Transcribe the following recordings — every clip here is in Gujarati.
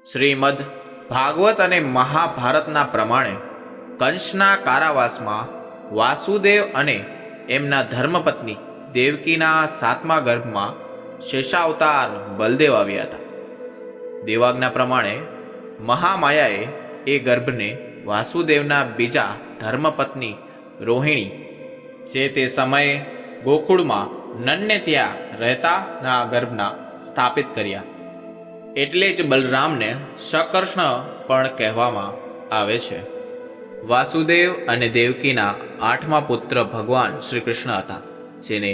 શ્રીમદ ભાગવત અને મહાભારતના પ્રમાણે કંસના કારાવાસમાં વાસુદેવ અને એમના ધર્મપત્ની દેવકીના 7મા ગર્ભમાં શેષાવતાર બલદેવ આવ્યા હતા. દેવાજ્ઞા પ્રમાણે મહામાયાએ એ ગર્ભને વાસુદેવના બીજા ધર્મપત્ની રોહિણી, જે તે સમયે ગોકુળમાં નનને ત્યાં રહેતાના ગર્ભના સ્થાપિત કર્યા. એટલે જ બલરામને શકર્ષણ પણ કહેવામાં આવે છે. વાસુદેવ અને દેવકીના 8મા પુત્ર ભગવાન શ્રી કૃષ્ણ હતા, જેને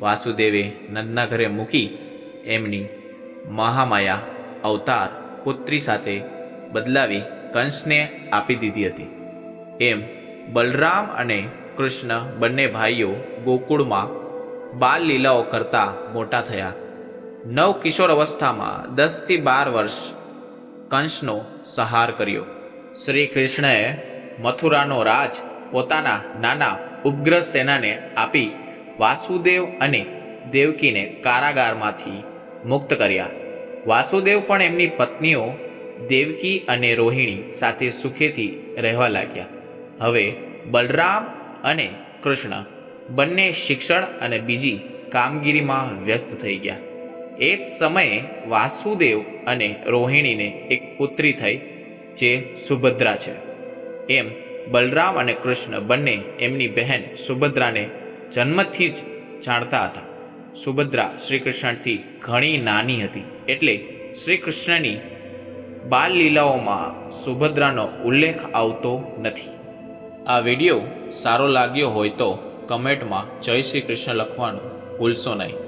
વાસુદેવે નંદના ઘરે મૂકી એમની મહામાયા અવતાર પુત્રી સાથે બદલાવી કંસને આપી દીધી હતી. એમ બલરામ અને કૃષ્ણ બંને ભાઈઓ ગોકુળમાં બાલ લીલાઓ કરતા મોટા થયા. નવ કિશોર અવસ્થામાં 10 થી 12 વર્ષ કંસનો સંહાર કર્યો. શ્રી કૃષ્ણએ મથુરાનો રાજ પોતાના નાના ઉપગ્રહ સેનાને આપી વાસુદેવ અને દેવકીને કારાગારમાંથી મુક્ત કર્યા. વાસુદેવ પણ એમની પત્નીઓ દેવકી અને રોહિણી સાથે સુખેથી રહેવા લાગ્યા. હવે બલરામ અને કૃષ્ણ બંને શિક્ષણ અને બીજી કામગીરીમાં વ્યસ્ત થઈ ગયા. એ જ સમયે વાસુદેવ અને રોહિણીને એક પુત્રી થઈ, જે સુભદ્રા છે. એમ બલરામ અને કૃષ્ણ બંને એમની બહેન સુભદ્રાને જન્મથી જ જાણતા હતા. સુભદ્રા શ્રી કૃષ્ણથી ઘણી નાની હતી, એટલે શ્રી કૃષ્ણની બાલ લીલાઓમાં સુભદ્રાનો ઉલ્લેખ આવતો નથી. આ વિડીયો સારો લાગ્યો હોય તો કમેન્ટમાં જય શ્રી કૃષ્ણ લખવાનું ભૂલશો નહીં.